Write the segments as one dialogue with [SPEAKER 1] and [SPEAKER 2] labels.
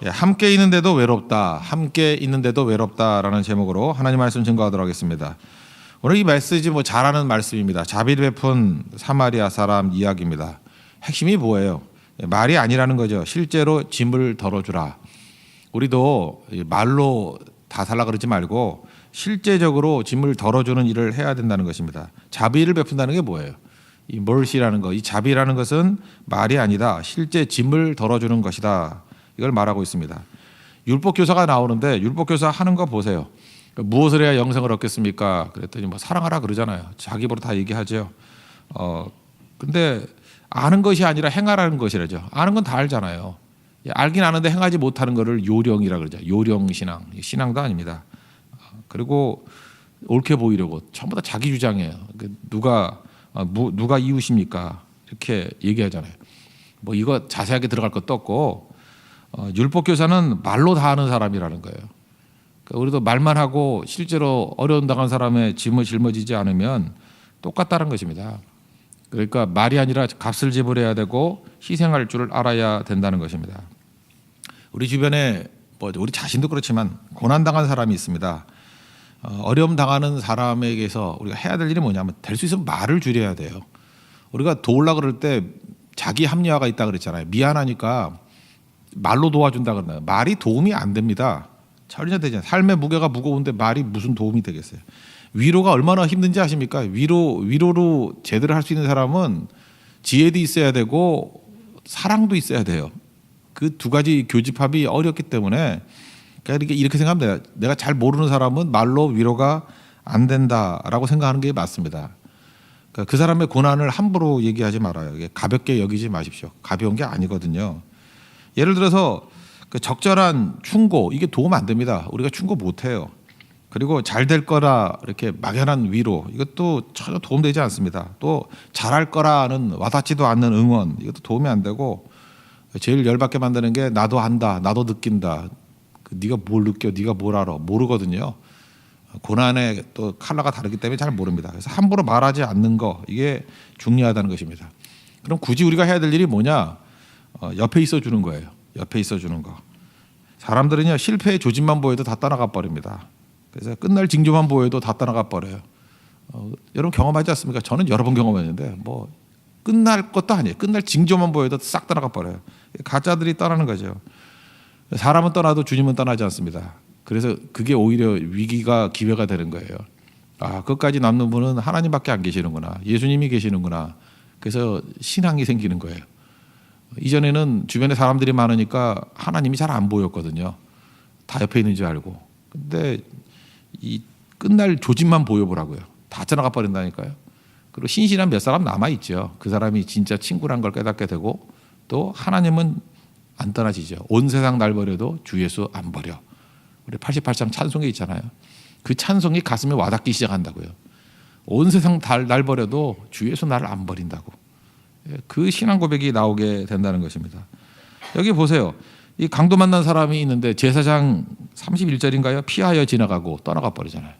[SPEAKER 1] 예, 함께 있는데도 외롭다, 함께 있는데도 외롭다라는 제목으로 하나님 말씀 증거하도록 하겠습니다. 오늘 이 메시지 잘하는 말씀입니다. 자비를 베푼 사마리아 사람 이야기입니다. 핵심이 뭐예요? 말이 아니라는 거죠. 실제로 짐을 덜어주라. 우리도 말로 다 살라 그러지 말고 실제적으로 짐을 덜어주는 일을 해야 된다는 것입니다. 자비를 베푼다는 게 뭐예요? 이 mercy라는 거, 이 자비라는 것은 말이 아니다. 실제 짐을 덜어주는 것이다. 이걸 말하고 있습니다. 율법교사가 나오는데 율법교사 하는 거 보세요. 무엇을 해야 영생을 얻겠습니까? 그랬더니 사랑하라 그러잖아요. 자기 입으로 다 얘기하죠. 근데 아는 것이 아니라 행하라는 것이라죠. 아는 건 다 알잖아요. 알긴 아는데 행하지 못하는 거를 요령이라 그러죠. 요령 신앙. 신앙도 아닙니다. 그리고 옳게 보이려고 전부 다 자기 주장이에요. 누가 이웃입니까? 이렇게 얘기하잖아요. 이거 자세하게 들어갈 것도 없고 율법교사는 말로 다 하는 사람이라는 거예요. 그러니까 우리도 말만 하고 실제로 어려움 당한 사람의 짐을 짊어지지 않으면 똑같다는 것입니다. 그러니까 말이 아니라 값을 지불해야 되고 희생할 줄을 알아야 된다는 것입니다. 우리 주변에 우리 자신도 그렇지만 고난당한 사람이 있습니다. 어려움 당하는 사람에게서 우리가 해야 될 일이 뭐냐면 될 수 있으면 말을 줄여야 돼요. 우리가 도우려고 그럴 때 자기 합리화가 있다 그랬잖아요. 미안하니까 말로 도와준다 그러나요? 말이 도움이 안 됩니다. 전혀 되지 않아요. 삶의 무게가 무거운데 말이 무슨 도움이 되겠어요? 위로가 얼마나 힘든지 아십니까? 위로로 제대로 할 수 있는 사람은 지혜도 있어야 되고 사랑도 있어야 돼요. 그 두 가지 교집합이 어렵기 때문에 그러니까 이렇게 생각하면 돼요. 내가 잘 모르는 사람은 말로 위로가 안 된다라고 생각하는 게 맞습니다. 그러니까 그 사람의 고난을 함부로 얘기하지 말아요. 가볍게 여기지 마십시오. 가벼운 게 아니거든요. 예를 들어서 적절한 충고, 이게 도움 안 됩니다. 우리가 충고 못 해요. 그리고 잘 될 거라 이렇게 막연한 위로, 이것도 전혀 도움되지 않습니다. 또 잘할 거라는 와닿지도 않는 응원, 이것도 도움이 안 되고 제일 열받게 만드는 게 나도 안다, 나도 느낀다. 네가 뭘 느껴, 네가 뭘 알아, 모르거든요. 고난의 또 컬러가 다르기 때문에 잘 모릅니다. 그래서 함부로 말하지 않는 거, 이게 중요하다는 것입니다. 그럼 굳이 우리가 해야 될 일이 뭐냐? 옆에 있어 주는 거예요. 옆에 있어 주는 거. 사람들은요, 실패의 조짐만 보여도 다 떠나가 버립니다. 그래서 끝날 징조만 보여도 다 떠나가 버려요. 여러분 경험하지 않습니까? 저는 여러 번 경험했는데 끝날 것도 아니에요. 끝날 징조만 보여도 싹 떠나가 버려요. 가짜들이 떠나는 거죠. 사람은 떠나도 주님은 떠나지 않습니다. 그래서 그게 오히려 위기가 기회가 되는 거예요. 끝까지 남는 분은 하나님밖에 안 계시는구나. 예수님이 계시는구나. 그래서 신앙이 생기는 거예요. 이전에는 주변에 사람들이 많으니까 하나님이 잘 안 보였거든요. 다 옆에 있는 줄 알고. 근데 이 끝날 조짐만 보여보라고요. 다 떠나가 버린다니까요. 그리고 신실한 몇 사람 남아있죠. 그 사람이 진짜 친구란 걸 깨닫게 되고 또 하나님은 안 떠나지죠. 온 세상 날 버려도 주 예수 안 버려. 우리 88장 찬송에 있잖아요. 그 찬송이 가슴에 와닿기 시작한다고요. 온 세상 날 버려도 주 예수 나를 안 버린다고. 그 신앙 고백이 나오게 된다는 것입니다. 여기 보세요. 이 강도 만난 사람이 있는데 제사장 31절인가요? 피하여 지나가고 떠나가 버리잖아요.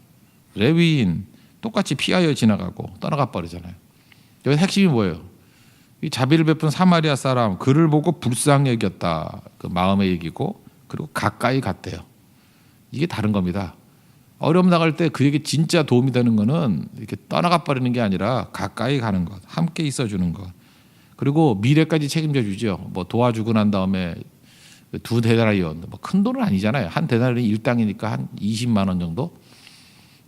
[SPEAKER 1] 레위인 똑같이 피하여 지나가고 떠나가 버리잖아요. 여기 핵심이 뭐예요? 이 자비를 베푼 사마리아 사람, 그를 보고 불쌍히 여겼다. 그 마음의 얘기고, 그리고 가까이 갔대요. 이게 다른 겁니다. 어려움 나갈 때 그에게 진짜 도움이 되는 거는 이렇게 떠나가 버리는 게 아니라 가까이 가는 것, 함께 있어주는 것. 그리고 미래까지 책임져 주죠. 도와주고 난 다음에 2데나리온, 큰 돈은 아니잖아요. 한 데나리온이 일당이니까 한 20만 원 정도.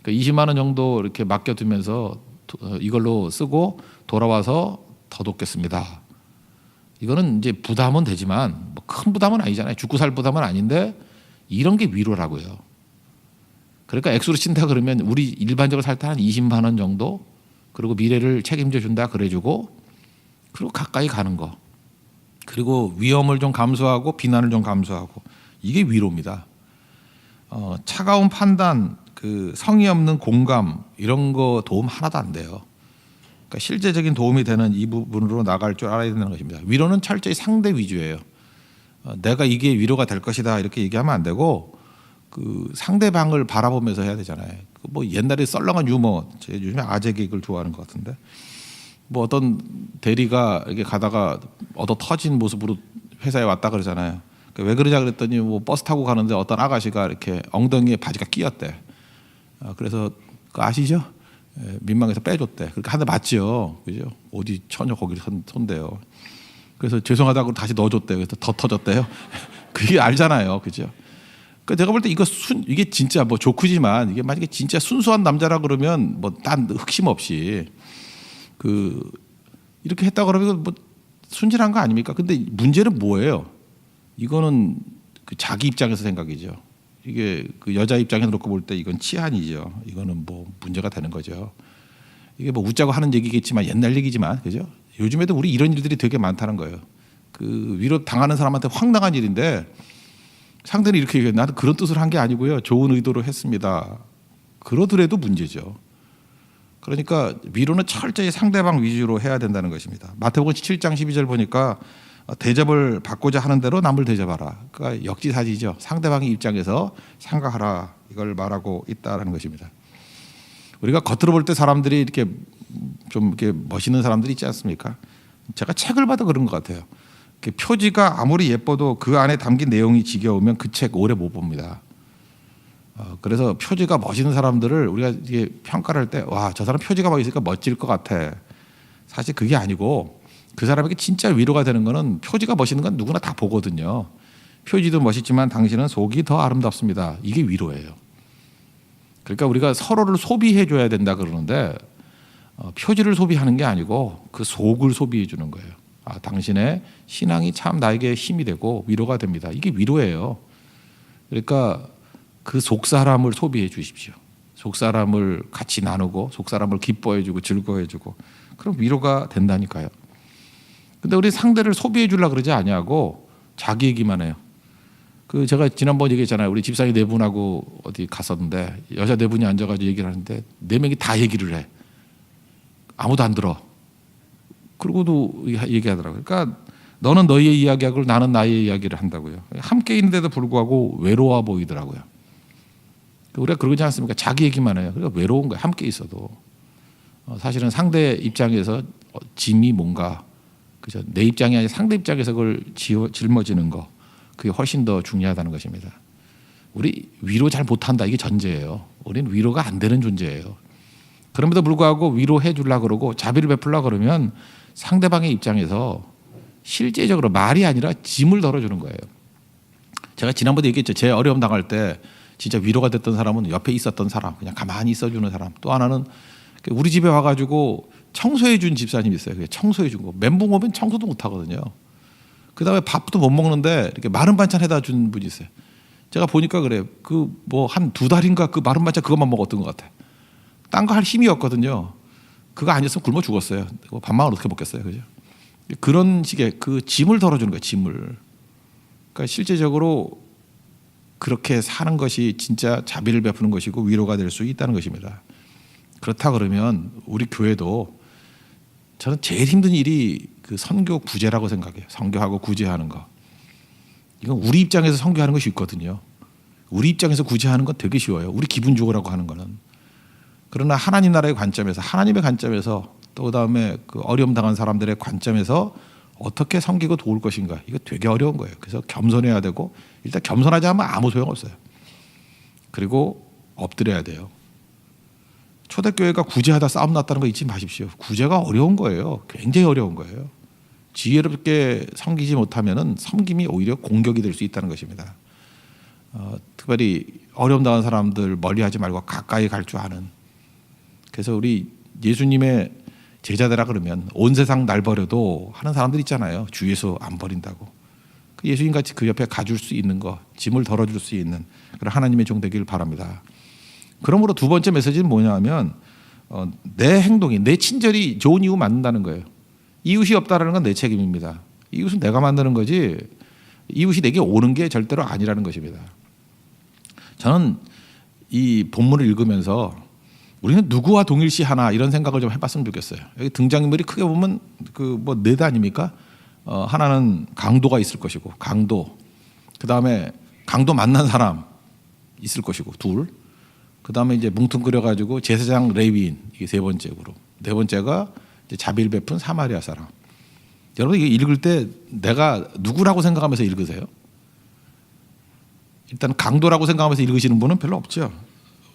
[SPEAKER 1] 20만 원 정도 이렇게 맡겨두면서 이걸로 쓰고 돌아와서 더 돕겠습니다. 이거는 이제 부담은 되지만 큰 부담은 아니잖아요. 죽고 살 부담은 아닌데 이런 게 위로라고요. 그러니까 액수로 친다 그러면 우리 일반적으로 살 때 한 20만 원 정도, 그리고 미래를 책임져 준다 그래주고, 그리고 가까이 가는 거, 그리고 위험을 좀 감수하고 비난을 좀 감수하고, 이게 위로입니다. 차가운 판단, 성의 없는 공감, 이런 거 도움 하나도 안 돼요. 그러니까 실제적인 도움이 되는 이 부분으로 나갈 줄 알아야 된다는 것입니다. 위로는 철저히 상대 위주예요. 내가 이게 위로가 될 것이다 이렇게 얘기하면 안 되고, 상대방을 바라보면서 해야 되잖아요. 옛날에 썰렁한 유머, 제가 요즘에 아재 개그를 좋아하는 것 같은데, 어떤 대리가 이렇게 가다가 얻어 터진 모습으로 회사에 왔다 그러잖아요. 왜 그러냐 그랬더니 뭐 버스 타고 가는데 어떤 아가씨가 이렇게 엉덩이에 바지가 끼었대. 그래서 그거 아시죠? 민망해서 빼줬대. 그렇게 한 대 맞지요, 그죠? 어디 처녀 거기 손대요. 그래서 죄송하다고 다시 넣어줬대요. 그래서 더 터졌대요. 그게 알잖아요, 그죠? 그러니까 내가 볼 때 이게 진짜 뭐 조크지만 이게 만약에 진짜 순수한 남자라 그러면 뭐 딴 흑심 없이 이렇게 했다 그러면 뭐 순진한 거 아닙니까? 근데 문제는 뭐예요? 이거는 그 자기 입장에서 생각이죠. 이게 그 여자 입장에서 놓고 볼 때 이건 치안이죠. 이거는 뭐 문제가 되는 거죠. 이게 뭐 웃자고 하는 얘기겠지만 옛날 얘기지만 그죠? 요즘에도 우리 이런 일들이 되게 많다는 거예요. 그 위로 당하는 사람한테 황당한 일인데 상대는 이렇게 얘기해요. 나는 그런 뜻을 한 게 아니고요. 좋은 의도로 했습니다. 그러더라도 문제죠. 그러니까 위로는 철저히 상대방 위주로 해야 된다는 것입니다. 마태복음 7장 12절 보니까 대접을 받고자 하는 대로 남을 대접하라. 그러니까 역지사지죠. 상대방의 입장에서 생각하라. 이걸 말하고 있다라는 것입니다. 우리가 겉으로 볼 때 사람들이 이렇게 좀 이렇게 멋있는 사람들이 있지 않습니까? 제가 책을 봐도 그런 것 같아요. 표지가 아무리 예뻐도 그 안에 담긴 내용이 지겨우면 그 책 오래 못 봅니다. 그래서 표지가 멋있는 사람들을 우리가 이게 평가를 할 때 와, 저 사람 표지가 멋있으니까 멋질 것 같아. 사실 그게 아니고 그 사람에게 진짜 위로가 되는 거는 표지가 멋있는 건 누구나 다 보거든요. 표지도 멋있지만 당신은 속이 더 아름답습니다. 이게 위로예요. 그러니까 우리가 서로를 소비해 줘야 된다 그러는데 표지를 소비하는 게 아니고 그 속을 소비해 주는 거예요. 당신의 신앙이 참 나에게 힘이 되고 위로가 됩니다. 이게 위로예요. 그러니까 그 속 사람을 소비해 주십시오. 속 사람을 같이 나누고 속 사람을 기뻐해 주고 즐거워해 주고 그럼 위로가 된다니까요. 근데 우리 상대를 소비해 주려고 그러지 아니하고 자기 얘기만 해요. 제가 지난번 얘기했잖아요. 우리 집사님 네 분하고 어디 갔었는데 여자 네 분이 앉아가지고 얘기를 하는데 네 명이 다 얘기를 해. 아무도 안 들어. 그러고도 얘기하더라고요. 그러니까 너는 너의 이야기하고 나는 나의 이야기를 한다고요. 함께 있는데도 불구하고 외로워 보이더라고요. 우리가 그러지 않습니까? 자기 얘기만 해요. 그러니까 외로운 거예요. 함께 있어도. 사실은 상대 입장에서 짐이 뭔가 그죠? 내 입장이 아니라 상대 입장에서 그걸 짊어지는 거 그게 훨씬 더 중요하다는 것입니다. 우리 위로 잘 못한다 이게 전제예요. 우리는 위로가 안 되는 존재예요. 그럼에도 불구하고 위로해 주려고 그러고 자비를 베풀려고 그러면 상대방의 입장에서 실제적으로 말이 아니라 짐을 덜어주는 거예요. 제가 지난번에 얘기했죠. 제 어려움 당할 때 진짜 위로가 됐던 사람은 옆에 있었던 사람, 그냥 가만히 있어주는 사람. 또 하나는 우리 집에 와가지고 청소해 준 집사님이 있어요. 청소해 준 거. 멘붕 오면 청소도 못 하거든요. 그다음에 밥도 못 먹는데 이렇게 마른 반찬 해다 준 분이 있어요. 제가 보니까 그래요. 뭐 한 2달인가 그 마른 반찬 그것만 먹었던 것 같아. 딴 거 할 힘이 없거든요. 그거 아니었으면 굶어 죽었어요. 밥만 어떻게 먹겠어요, 그죠? 그런 식의 그 짐을 덜어주는 거예요. 짐을. 그러니까 실제적으로 그렇게 사는 것이 진짜 자비를 베푸는 것이고 위로가 될 수 있다는 것입니다. 그렇다 그러면 우리 교회도 저는 제일 힘든 일이 그 선교 구제라고 생각해요. 선교하고 구제하는 거. 이건 우리 입장에서 선교하는 것이 있거든요. 우리 입장에서 구제하는 건 되게 쉬워요. 우리 기분 좋으라고 하는 거는. 그러나 하나님 나라의 관점에서 하나님의 관점에서 또 그다음에 그 어려움 당한 사람들의 관점에서 어떻게 섬기고 도울 것인가 이거 되게 어려운 거예요. 그래서 겸손해야 되고 일단 겸손하지 않으면 아무 소용없어요. 그리고 엎드려야 돼요. 초대교회가 구제하다 싸움 났다는 거 잊지 마십시오. 구제가 어려운 거예요. 굉장히 어려운 거예요. 지혜롭게 섬기지 못하면은 섬김이 오히려 공격이 될 수 있다는 것입니다. 특별히 어려움 당한 사람들 멀리하지 말고 가까이 갈 줄 아는. 그래서 우리 예수님의 제자들아 그러면 온 세상 날 버려도 하는 사람들 있잖아요. 주 예수 안 버린다고. 그 예수님 같이 그 옆에 가줄 수 있는 거, 짐을 덜어줄 수 있는 그런 하나님의 종 되기를 바랍니다. 그러므로 두 번째 메시지는 뭐냐면 내 행동이 내 친절이 좋은 이유 만든다는 거예요. 이웃이 없다라는 건 내 책임입니다. 이웃은 내가 만드는 거지 이웃이 내게 오는 게 절대로 아니라는 것입니다. 저는 이 본문을 읽으면서 우리는 누구와 동일시하나 이런 생각을 좀 해봤으면 좋겠어요. 여기 등장인물이 크게 보면 뭐 네 아닙니까? 하나는 강도가 있을 것이고 강도, 그 다음에 강도 만난 사람 있을 것이고 둘, 그 다음에 이제 뭉뚱그려 가지고 제사장 레위인 이게 세 번째 그룹, 네 번째가 이제 자비를 베푼 사마리아 사람. 여러분 이게 읽을 때 내가 누구라고 생각하면서 읽으세요? 일단 강도라고 생각하면서 읽으시는 분은 별로 없죠.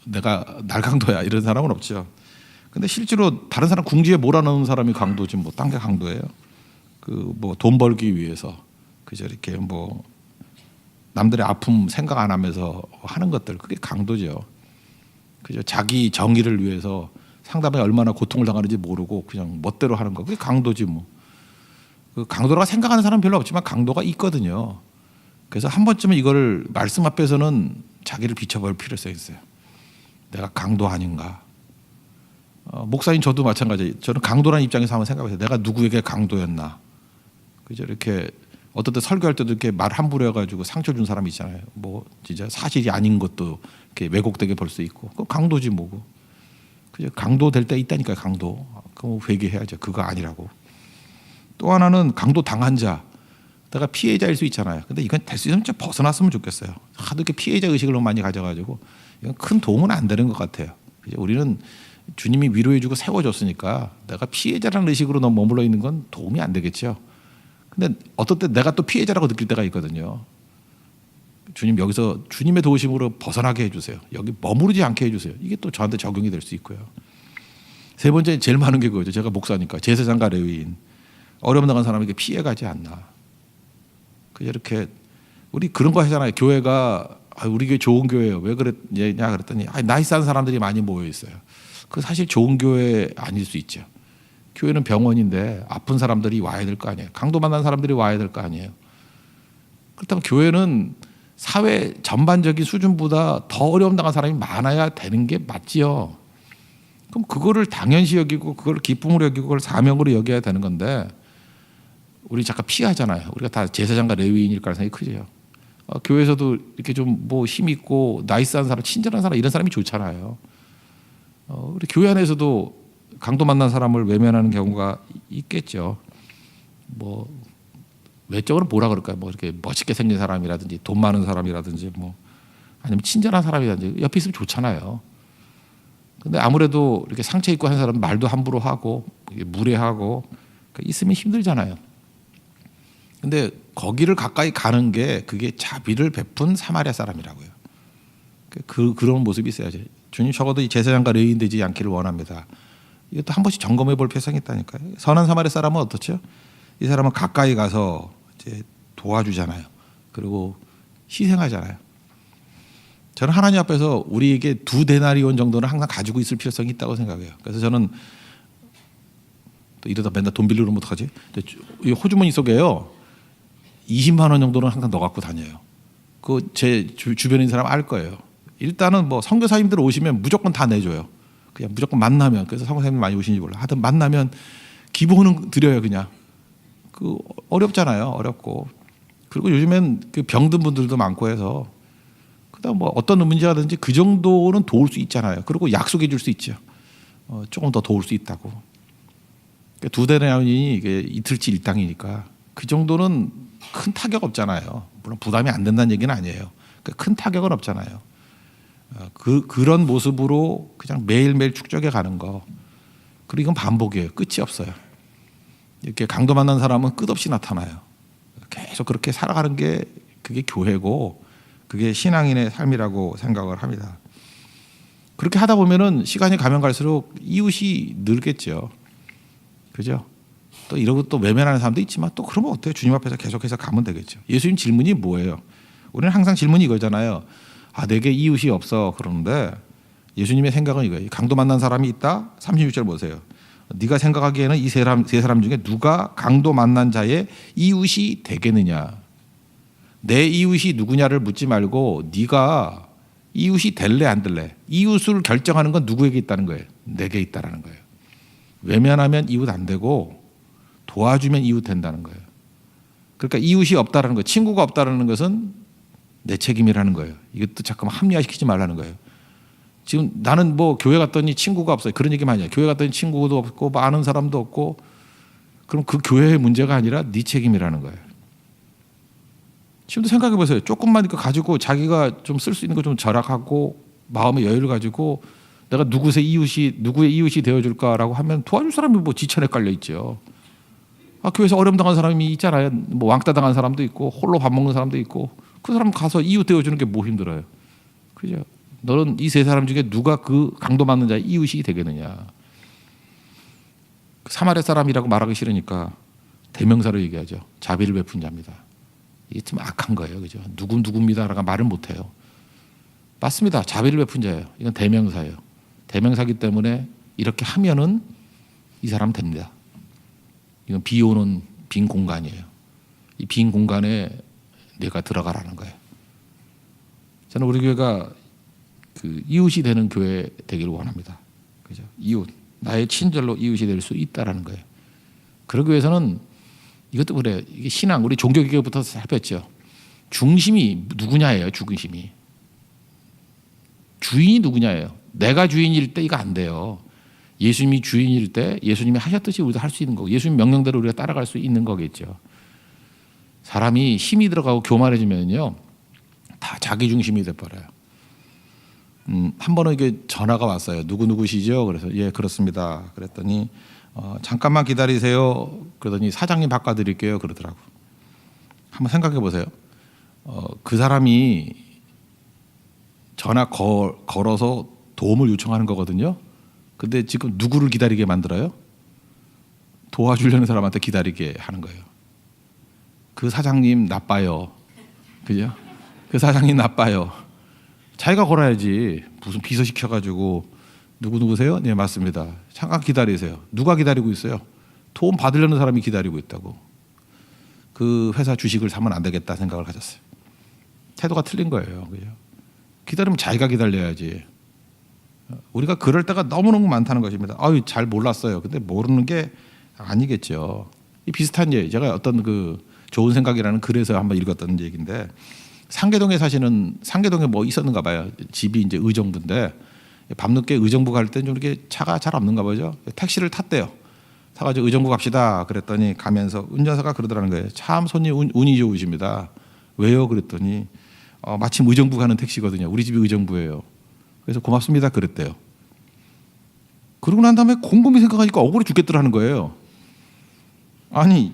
[SPEAKER 1] 내가 날 강도야 이런 사람은 없죠. 근데 실제로 다른 사람 궁지에 몰아넣는 사람이 강도지 뭐 딴 게 강도예요. 그 뭐 돈 벌기 위해서 그저 이렇게 뭐 남들의 아픔 생각 안 하면서 하는 것들 그게 강도죠. 그죠. 자기 정의를 위해서 상대방이 얼마나 고통을 당하는지 모르고 그냥 멋대로 하는 거 그게 강도지 뭐. 그 강도라고 생각하는 사람은 별로 없지만 강도가 있거든요. 그래서 한 번쯤은 이걸 말씀 앞에서는 자기를 비춰볼 필요성이 있어요. 내가 강도 아닌가. 목사님 저도 마찬가지예요. 저는 강도라는 입장에서 한번 생각해보세요. 내가 누구에게 강도였나. 그죠. 이렇게 어떤 때 설교할 때도 이렇게 말 함부로 해가지고 상처 준 사람이 있잖아요. 뭐 진짜 사실이 아닌 것도 이렇게 왜곡되게 볼 수 있고. 그거 강도지 뭐고. 그죠. 강도 될 때 있다니까요. 강도. 그럼 회개해야죠. 그거 아니라고. 또 하나는 강도 당한 자. 내가 피해자일 수 있잖아요. 근데 이건 될 수 있으면 좀 벗어났으면 좋겠어요. 하도 이렇게 피해자 의식을 너무 많이 가져가지고 이건 큰 도움은 안 되는 것 같아요. 우리는 주님이 위로해주고 세워줬으니까 내가 피해자라는 의식으로 너무 머물러 있는 건 도움이 안 되겠죠. 근데 어떤 때 내가 또 피해자라고 느낄 때가 있거든요. 주님 여기서 주님의 도우심으로 벗어나게 해주세요. 여기 머무르지 않게 해주세요. 이게 또 저한테 적용이 될 수 있고요. 세 번째 제일 많은 게 그거죠. 제가 목사니까 제사장과 레위인 어려움 당한 사람에게 피해가지 않나. 이렇게 우리 그런 거 하잖아요. 교회가 우리 교회 좋은 교회예요. 왜 그랬냐 그랬더니 나이스한 사람들이 많이 모여 있어요. 그 사실 좋은 교회 아닐 수 있죠. 교회는 병원인데 아픈 사람들이 와야 될 거 아니에요. 강도 만난 사람들이 와야 될 거 아니에요. 그렇다면 교회는 사회 전반적인 수준보다 더 어려움 당한 사람이 많아야 되는 게 맞지요. 그럼 그거를 당연시 여기고 그걸 기쁨으로 여기고 그걸 사명으로 여겨야 되는 건데 우리 잠깐 피하잖아요. 우리가 다 제사장과 레위인일 가능성이 크죠. 교회에서도 이렇게 좀 뭐 힘 있고 나이스한 사람, 친절한 사람 이런 사람이 좋잖아요. 우리 교회 안에서도 강도 만난 사람을 외면하는 경우가 있겠죠. 뭐 외적으로 뭐라 그럴까요? 뭐 이렇게 멋있게 생긴 사람이라든지 돈 많은 사람이라든지 뭐 아니면 친절한 사람이라든지 옆에 있으면 좋잖아요. 근데 아무래도 이렇게 상처 입고 하는 사람은 말도 함부로 하고 무례하고 있으면 힘들잖아요. 근데 거기를 가까이 가는 게 그게 자비를 베푼 사마리아 사람이라고요. 그런 모습이 있어야죠. 주님 적어도 이 제사장과 레위인 되지 않기를 원합니다. 이것도 한 번씩 점검해 볼 필요성이 있다니까요. 선한 사마리아 사람은 어떻죠? 이 사람은 가까이 가서 이제 도와주잖아요. 그리고 희생하잖아요. 저는 하나님 앞에서 우리에게 2데나리온 정도는 항상 가지고 있을 필요성이 있다고 생각해요. 그래서 저는 또 이러다 맨날 돈 빌리면 어떡하지? 이 호주머니 속에요. 20만 원 정도는 항상 넣어 갖고 다녀요. 그 제 주변에 있는 사람 알 거예요. 일단은 뭐 선교사님들 오시면 무조건 다 내줘요. 그냥 무조건 만나면 그래서 선교사님 많이 오시는지 몰라. 하여튼 만나면 기본은 드려요 그냥. 그 어렵잖아요. 어렵고 그리고 요즘엔 그 병든 분들도 많고 해서 그다음 뭐 어떤 문제라든지 그 정도는 도울 수 있잖아요. 그리고 약속해 줄 수 있죠. 조금 더 도울 수 있다고. 그러니까 2데나리온이 이게 이틀치 일당이니까 그 정도는 큰 타격 없잖아요. 물론 부담이 안 된다는 얘기는 아니에요. 그러니까 큰 타격은 없잖아요. 그런 모습으로 그냥 매일매일 축적해 가는 거. 그리고 이건 반복이에요. 끝이 없어요. 이렇게 강도 만난 사람은 끝없이 나타나요. 계속 그렇게 살아가는 게 그게 교회고 그게 신앙인의 삶이라고 생각을 합니다. 그렇게 하다 보면은 시간이 가면 갈수록 이웃이 늘겠죠. 그죠? 또 이러고 또 외면하는 사람도 있지만 또 그러면 어때요? 주님 앞에서 계속해서 가면 되겠죠. 예수님 질문이 뭐예요? 우리는 항상 질문이 이거잖아요. 내게 이웃이 없어 그러는데 예수님의 생각은 이거예요. 강도 만난 사람이 있다. 36절 보세요. 네가 생각하기에는 이 세 사람 중에 누가 강도 만난 자의 이웃이 되겠느냐. 내 이웃이 누구냐를 묻지 말고 네가 이웃이 될래 안 될래. 이웃을 결정하는 건 누구에게 있다는 거예요. 내게 있다라는 거예요. 외면하면 이웃 안 되고 도와주면 이웃 된다는 거예요. 그러니까 이웃이 없다라는 거, 친구가 없다라는 것은 내 책임이라는 거예요. 이것도 잠깐만 합리화시키지 말라는 거예요. 지금 나는 뭐 교회 갔더니 친구가 없어요. 그런 얘기 많이 해요. 교회 갔더니 친구도 없고 뭐 아는 사람도 없고 그럼 그 교회의 문제가 아니라 네 책임이라는 거예요. 지금도 생각해 보세요. 조금만 이거 가지고 자기가 좀 쓸 수 있는 거 좀 절약하고 마음의 여유를 가지고 내가 누구의 이웃이 되어줄까라고 하면 도와줄 사람이 뭐 지천에 깔려 있죠. 교회에서 어려움 당한 사람이 있잖아요. 뭐 왕따 당한 사람도 있고 홀로 밥 먹는 사람도 있고 그 사람 가서 이웃 대해주는 게 뭐 힘들어요? 그죠? 너는 이 세 사람 중에 누가 그 강도 맞는 자의 이웃이 되겠느냐? 사마리아 사람이라고 말하기 싫으니까 대명사로 얘기하죠. 자비를 베푼 자입니다. 이게 좀 악한 거예요, 그죠? 누구입니다라고 말을 못 해요. 맞습니다. 자비를 베푼 자예요. 이건 대명사예요. 대명사기 때문에 이렇게 하면은 이 사람 됩니다. 이건 비오는 빈 공간이에요. 이 빈 공간에 내가 들어가라는 거예요. 저는 우리 교회가 그 이웃이 되는 교회 되기를 원합니다. 그죠? 이웃, 나의 친절로 이웃이 될 수 있다라는 거예요. 그러기 위해서는 이것도 그래요. 이게 신앙, 우리 종교개혁부터 살폈죠. 중심이 누구냐예요. 중심이. 주인이 누구냐예요. 내가 주인일 때 이거 안 돼요. 예수님이 주인일 때 예수님이 하셨듯이 우리도 할 수 있는 거고, 예수님 명령대로 우리가 따라갈 수 있는 거겠죠. 사람이 힘이 들어가고 교만해지면요, 다 자기 중심이 돼버려요. 한 번은 이게 전화가 왔어요. 누구시죠? 그래서 예, 그렇습니다. 그랬더니 잠깐만 기다리세요. 그러더니 사장님 바꿔드릴게요. 그러더라고. 한번 생각해 보세요. 그 사람이 전화 걸어서 도움을 요청하는 거거든요. 근데 지금 누구를 기다리게 만들어요? 도와주려는 사람한테 기다리게 하는 거예요. 그 사장님 나빠요. 그죠? 그 사장님 나빠요. 자기가 걸어야지. 무슨 비서 시켜가지고 누구세요? 네, 맞습니다. 잠깐 기다리세요. 누가 기다리고 있어요? 도움 받으려는 사람이 기다리고 있다고. 그 회사 주식을 사면 안 되겠다 생각을 가졌어요. 태도가 틀린 거예요. 그죠? 기다리면 자기가 기다려야지. 우리가 그럴 때가 너무너무 많다는 것입니다. 아유, 잘 몰랐어요. 근데 모르는 게 아니겠죠. 이 비슷한 예, 제가 어떤 그 좋은 생각이라는 글에서 한번 읽었던 얘기인데, 상계동에 뭐 있었는가 봐요. 집이 이제 의정부인데 밤늦게 의정부 갈 때 좀 이렇게 차가 잘 없는가 보죠. 택시를 탔대요. 타가지고 의정부 갑시다. 그랬더니 가면서 운전사가 그러더라는 거예요. 참 손님 운이 좋으십니다. 왜요? 그랬더니 마침 의정부 가는 택시거든요. 우리 집이 의정부예요. 그래서 고맙습니다. 그랬대요. 그러고 난 다음에 곰곰이 생각하니까 억울해 죽겠더라는 거예요. 아니,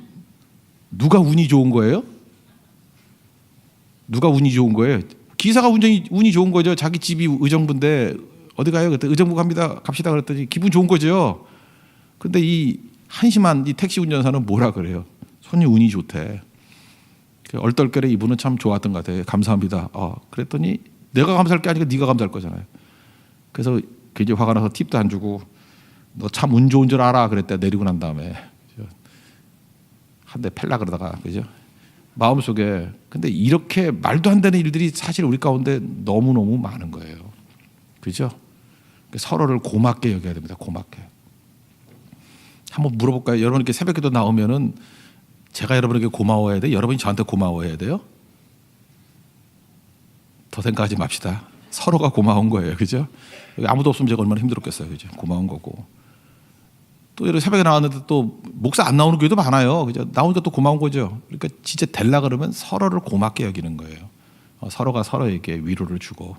[SPEAKER 1] 누가 운이 좋은 거예요? 누가 운이 좋은 거예요? 기사가 운이 좋은 거죠. 자기 집이 의정부인데 어디 가요? 그때 의정부 갑시다 그랬더니 기분 좋은 거죠. 근데 이 한심한 이 택시 운전사는 뭐라 그래요? 손님 운이 좋대. 얼떨결에 이분은 참 좋았던 것 같아요. 감사합니다. 그랬더니 내가 감사할 게 아니라 네가 감사할 거잖아요. 그래서 굉장히 화가 나서 팁도 안 주고 너 참 운 좋은 줄 알아 그랬대. 내리고 난 다음에 한 대 팰라 그러다가, 그죠? 마음속에. 근데 이렇게 말도 안 되는 일들이 사실 우리 가운데 너무너무 많은 거예요. 그죠? 서로를 고맙게 여겨야 됩니다. 고맙게. 한번 물어볼까요? 여러분 이렇게 새벽기도 나오면은 제가 여러분에게 고마워해야 돼요? 여러분이 저한테 고마워해야 돼요? 더 생각하지 맙시다. 서로가 고마운 거예요. 그죠? 여기 아무도 없으면 제가 얼마나 힘들었겠어요. 그죠? 고마운 거고. 또 이렇게 새벽에 나왔는데 또 목사 안 나오는 교회도 많아요. 그죠? 나오니까 또 고마운 거죠. 그러니까 진짜 될라 그러면 서로를 고맙게 여기는 거예요. 서로가 서로에게 위로를 주고.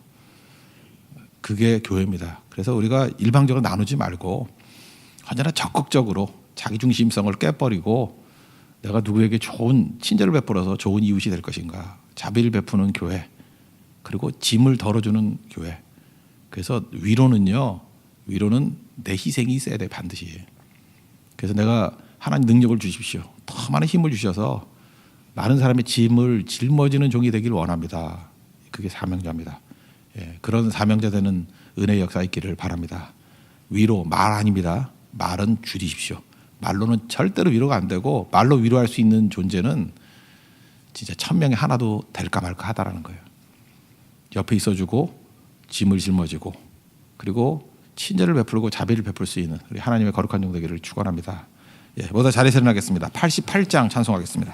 [SPEAKER 1] 그게 교회입니다. 그래서 우리가 일방적으로 나누지 말고 언제나 적극적으로 자기중심성을 깨버리고 내가 누구에게 좋은 친절을 베풀어서 좋은 이웃이 될 것인가. 자비를 베푸는 교회. 그리고 짐을 덜어주는 교회. 그래서 위로는 내 희생이 있어야 돼, 반드시. 그래서 내가 하나님 능력을 주십시오. 더 많은 힘을 주셔서 많은 사람의 짐을 짊어지는 종이 되길 원합니다. 그게 사명자입니다. 예, 그런 사명자 되는 은혜의 역사 있기를 바랍니다. 위로, 말 아닙니다. 말은 줄이십시오. 말로는 절대로 위로가 안 되고, 말로 위로할 수 있는 존재는 진짜 1000명에 하나도 될까 말까 하다라는 거예요. 옆에 있어주고 짐을 짊어지고, 그리고 친절을 베풀고 자비를 베풀 수 있는 우리 하나님의 거룩한 종 되기를 축원합니다. 예, 모두 자리에 일어나겠습니다. 88장 찬송하겠습니다.